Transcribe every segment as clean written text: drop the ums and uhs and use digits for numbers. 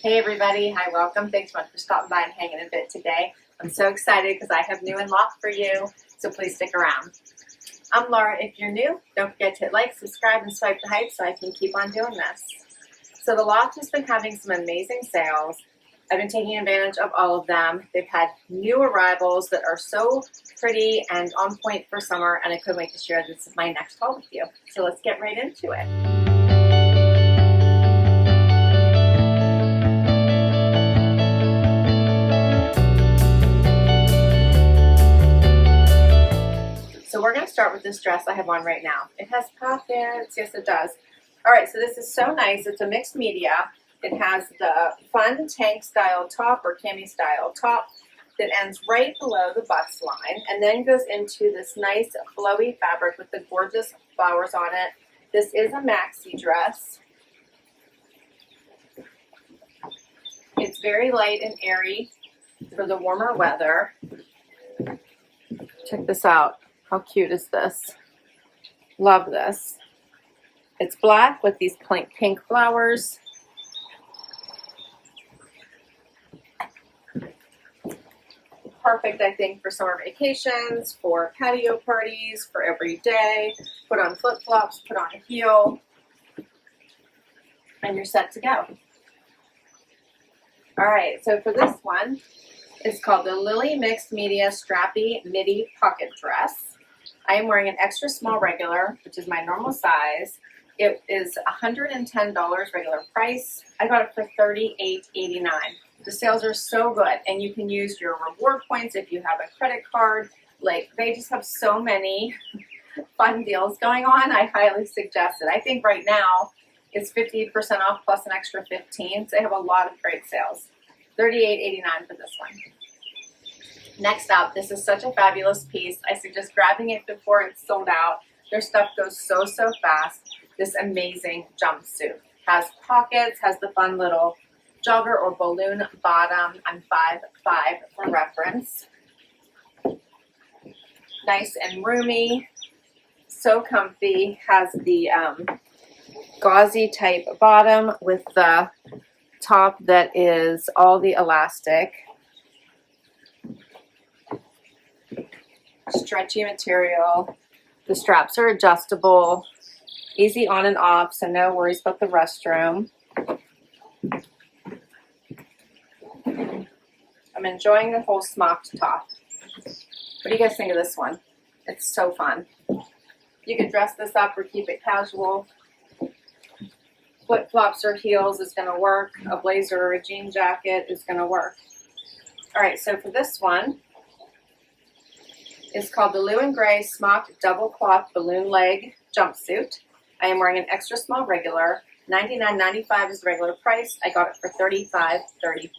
Hey everybody, hi, welcome. Thanks so much for stopping by and hanging a bit today. I'm so excited because I have new in Loft for you, so please stick around. I'm Laura. If you're new, don't forget to hit like, subscribe, and swipe the hype so I can keep on doing this. So the Loft has been having some amazing sales. I've been taking advantage of all of them. They've had new arrivals that are so pretty and on point for summer, and I couldn't wait to share this my next haul with you. So let's get right into it. So we're going to start with this dress I have on right now. It has pockets. Yes, it does. All right, so this is so nice. It's a mixed media. It has the fun tank style top or cami style top that ends right below the bust line and then goes into this nice flowy fabric with the gorgeous flowers on it. This is a maxi dress. It's very light and airy for the warmer weather. Check this out. How cute is this? Love this. It's black with these pink flowers. Perfect, I think, for summer vacations, for patio parties, for every day. Put on flip-flops, put on a heel, and you're set to go. All right, so for this one, it's called the Lily Mixed Media Strappy Midi Pocket Dress. I am wearing an extra small regular, which is my normal size. It is $110 regular price. I got it for $38.89. The sales are so good, and you can use your reward points if you have a credit card. Like, they just have so many fun deals going on. I highly suggest it. I think right now it's 50% off plus an extra 15. So they have a lot of great sales. $38.89 for this one. Next up, this is such a fabulous piece. I suggest grabbing it before it's sold out. Their stuff goes so fast. This amazing jumpsuit has pockets, has the fun little jogger or balloon bottom. I'm 5'5" for reference. Nice and roomy, so comfy. Has the gauzy type bottom with the top that is all the elastic. Stretchy material. The straps are adjustable, easy on and off, so no worries about the restroom. I'm enjoying the whole smocked top. What do you guys think of this one? It's so fun. You could dress this up or keep it casual. Flip-flops or heels is going to work. A blazer or a jean jacket is going to work. All right, so for this one, it's called the Blue and Gray Smocked Double Cloth Balloon Leg Jumpsuit. I am wearing an extra small regular. $99.95 is the regular price. I got it for $35.34.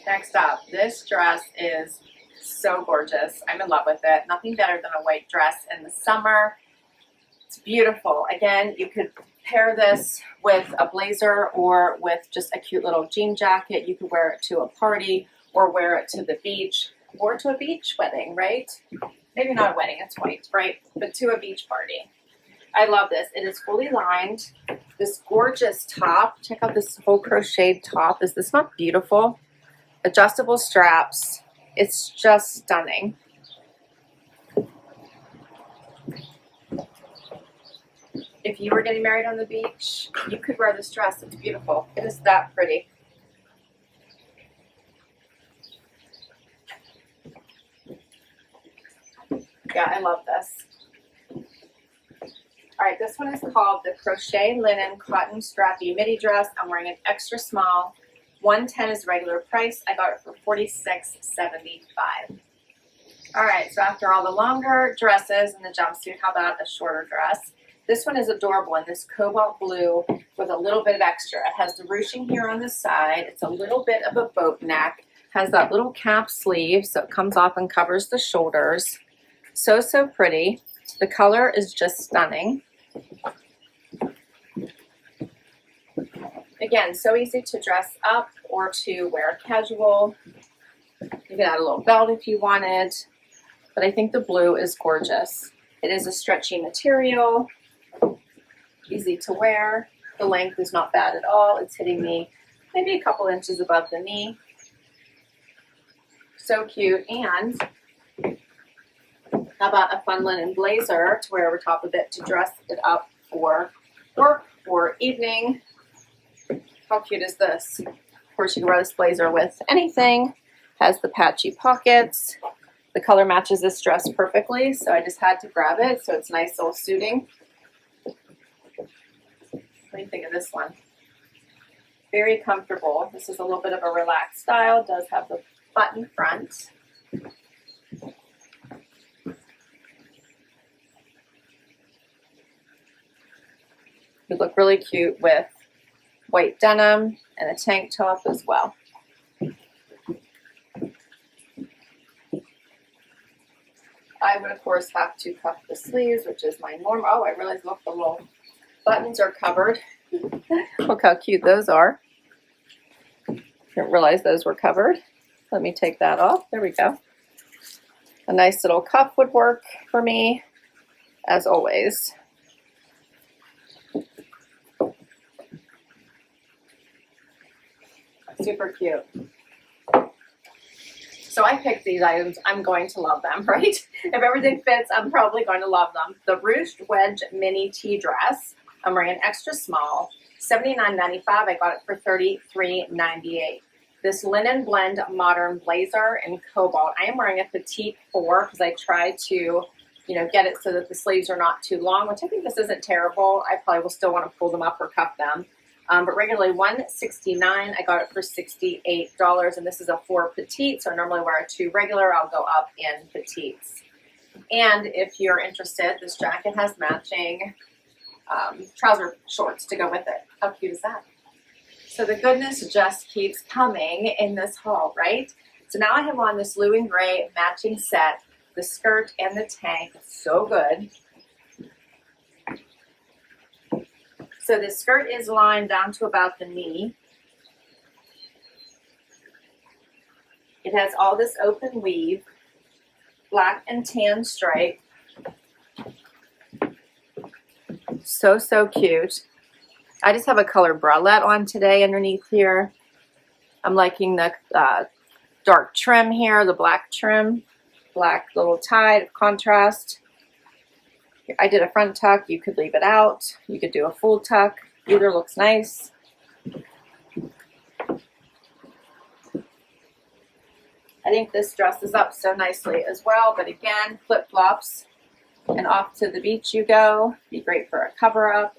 Next up, this dress is so gorgeous. I'm in love with it. Nothing better than a white dress in the summer. It's beautiful. Again, you could pair this with a blazer or with just a cute little jean jacket. You could wear it to a party or wear it to the beach or to a beach wedding, right? Maybe not a wedding, it's white, right? But to a beach party. I love this. It is fully lined. This gorgeous top. Check out this full crocheted top. Is this not beautiful? Adjustable straps. It's just stunning. If you were getting married on the beach, you could wear this dress. It's beautiful. It is that pretty. Yeah, I love this. All right, this one is called the Crochet Linen Cotton Strappy Midi Dress. I'm wearing an extra small. $110 is the regular price. I got it for $46.75. All right, so after all the longer dresses and the jumpsuit, how about a shorter dress? This one is adorable in this cobalt blue with a little bit of extra. It has the ruching here on the side. It's a little bit of a boat neck. Has that little cap sleeve, so it comes off and covers the shoulders. So pretty. The color is just stunning. Again, so easy to dress up or to wear casual. You could add a little belt if you wanted, but I think the blue is gorgeous. It is a stretchy material, easy to wear. The length is not bad at all. It's hitting me maybe a couple inches above the knee. So cute. And how about a fun linen blazer to wear over top of it to dress it up for work or evening? How cute is this? Of course, you can wear this blazer with anything. Has the patchy pockets. The color matches this dress perfectly, so I just had to grab it. So it's nice little suiting. What do you think of this one? Very comfortable. This is a little bit of a relaxed style. It does have the button front. Would look really cute with white denim and a tank top as well. I would of course have to cuff the sleeves, which is my norm. Oh, I realized, look, the little buttons are covered. Look how cute those are. Didn't realize those were covered. Let me take that off. There we go. A nice little cuff would work for me, as always. Super cute. So I picked these items. I'm going to love them, right? If everything fits, I'm probably going to love them. The ruched wedge mini tee dress. I'm wearing an extra small. $79.95. I got it for $33.98. This linen blend modern blazer in cobalt. I am wearing a petite 4 because I try to, get it so that the sleeves are not too long, which I think this isn't terrible. I probably will still want to pull them up or cuff them. But regularly $169. I got it for $68, and this is a 4 petite. So I normally wear a 2 regular. I'll go up in petites. And if you're interested, this jacket has matching trouser shorts to go with it. How cute is that? So the goodness just keeps coming in this haul, right? So now I have on this blue and gray matching set, the skirt and the tank. So good. So the skirt is lined down to about the knee. It has all this open weave, black and tan stripe. So, so cute. I just have a colored bralette on today underneath here. I'm liking the dark trim here, the black trim, black little tie contrast. I did a front tuck. You could leave it out. You could do a full tuck. Either looks nice. I think this dresses up so nicely as well. But again, flip-flops and off to the beach you go. Be great for a cover-up.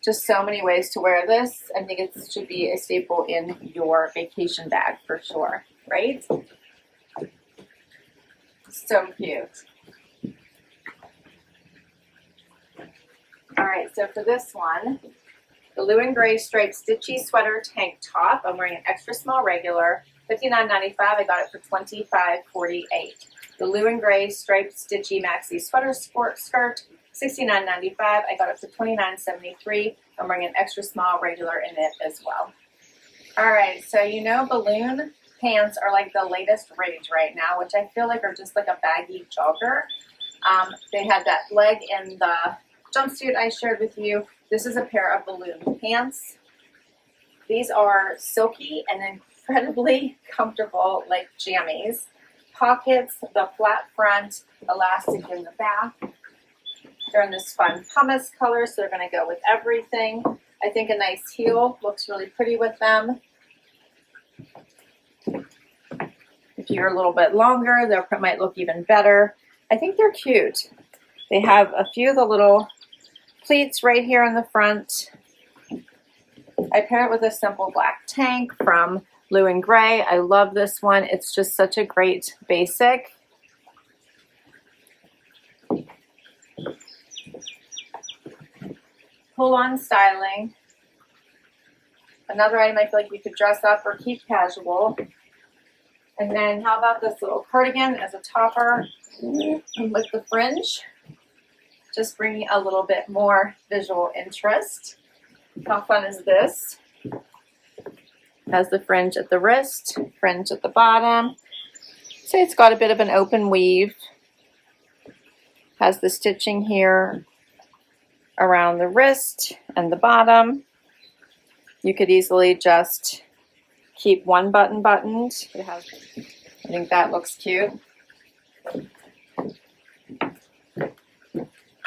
Just so many ways to wear this. I think it should be a staple in your vacation bag for sure, right? So cute. All right, so for this one, the blue and gray striped stitchy sweater tank top. I'm wearing an extra small regular, $59.95. I got it for $25.48. The blue and gray striped stitchy maxi sweater sport skirt, $69.95. I got it for $29.73. I'm wearing an extra small regular in it as well. All right, so balloon pants are like the latest rage right now, which I feel like are just like a baggy jogger. They had that leg in the jumpsuit I shared with you. This is a pair of balloon pants. These are silky and incredibly comfortable, like jammies. Pockets, the flat front, elastic in the back. They're in this fun pumice color, so they're going to go with everything. I think a nice heel looks really pretty with them. If you're a little bit longer, they might look even better. I think they're cute. They have a few of the little pleats right here in the front. I pair it with a simple black tank from Blue and Gray. I love this one. It's just such a great basic. Pull-on styling. Another item I feel like you could dress up or keep casual. And then how about this little cardigan as a topper with the fringe? Just bringing a little bit more visual interest. How fun is this? Has the fringe at the wrist, fringe at the bottom. So it's got a bit of an open weave. Has the stitching here around the wrist and the bottom. You could easily just keep one button buttoned. I think that looks cute.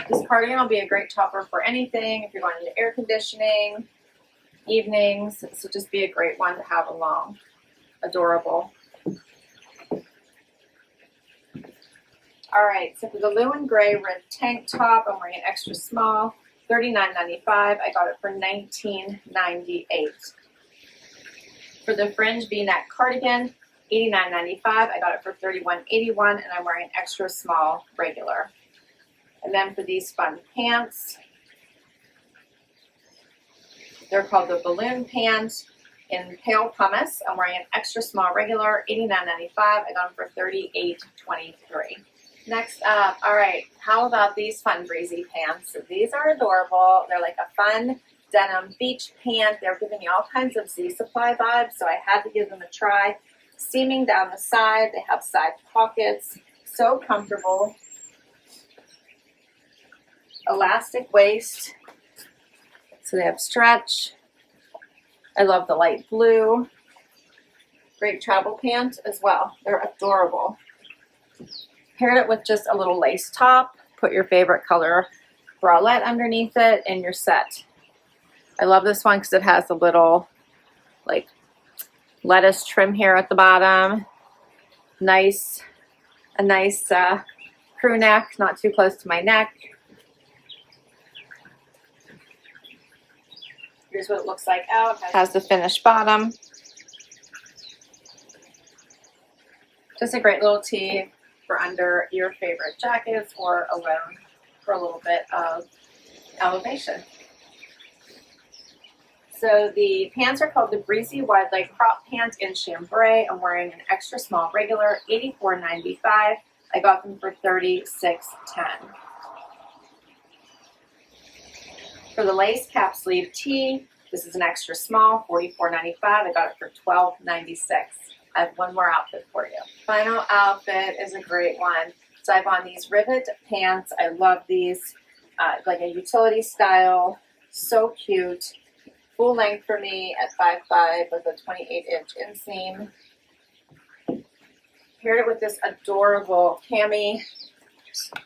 This cardigan will be a great topper for anything. If you're going into air conditioning, evenings, this will just be a great one to have along. Adorable. All right, so for the Lewin Gray red tank top, I'm wearing an extra small, $39.95. I got it for $19.98. For the fringe V-neck cardigan, $89.95. I got it for $31.81, and I'm wearing an extra small regular. And then for these fun pants, they're called the balloon pants in pale pumice. I'm wearing an extra small regular, $89.95. I got them for $38.23. Next up, all right, how about these fun Breezy pants? So these are adorable. They're like a fun denim beach pant. They're giving me all kinds of Z Supply vibes, so I had to give them a try. Seaming down the side, they have side pockets, so comfortable. Elastic waist, so they have stretch. I love the light blue. Great travel pant as well. They're adorable. Paired it with just a little lace top. Put your favorite color bralette underneath it and you're set. I love this one because it has a little like lettuce trim here at the bottom. A nice crew neck, not too close to my neck. Here's what it looks like out. Has the finished bottom. Just a great little tee for under your favorite jackets or alone for a little bit of elevation. So the pants are called the Breezy wide leg crop pant in chambray. I'm wearing an extra small regular, $84.95. I got them for $36.10. For the lace cap sleeve tee, this is an extra small, $44.95. I got it for $12.96. I have one more outfit for you. Final outfit is a great one. So I have on these rivet pants. I love these, like a utility style, so cute. Full length for me at 5'5" with a 28-inch inseam. Paired it with this adorable cami.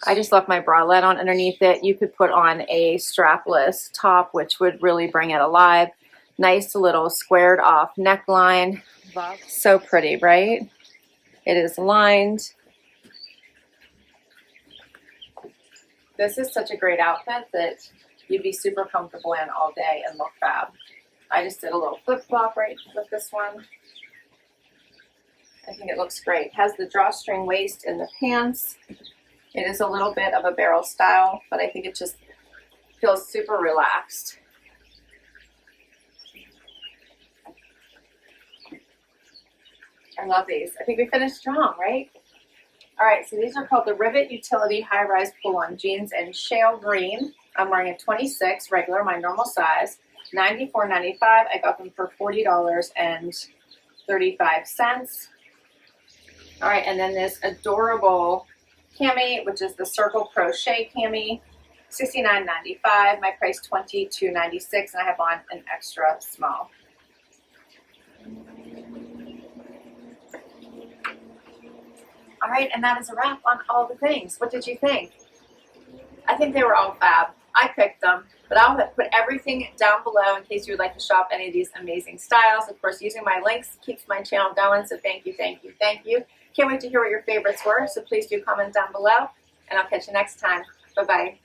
I just left my bralette on underneath it. You could put on a strapless top, which would really bring it alive. Nice little squared off neckline. So pretty, right? It is lined. This is such a great outfit that you'd be super comfortable in all day and look fab. I just did a little flip flop right with this one. I think it looks great. It has the drawstring waist in the pants. It is a little bit of a barrel style, but I think it just feels super relaxed. I love these. I think we finished strong, right? All right, so these are called the Rivet Utility High-Rise Pull-On Jeans in Shale Green. I'm wearing a 26 regular, my normal size, $94.95. I got them for $40.35. All right, and then this adorable cami, which is the Circle Crochet cami, $69.95. My price $22.96, and I have on an extra small. All right, and that is a wrap on all the things. What did you think? I think they were all fab. I picked them, but I'll put everything down below in case you would like to shop any of these amazing styles. Of course, using my links keeps my channel going, so thank you, thank you, thank you. Can't wait to hear what your favorites were, so please do comment down below, and I'll catch you next time. Bye-bye.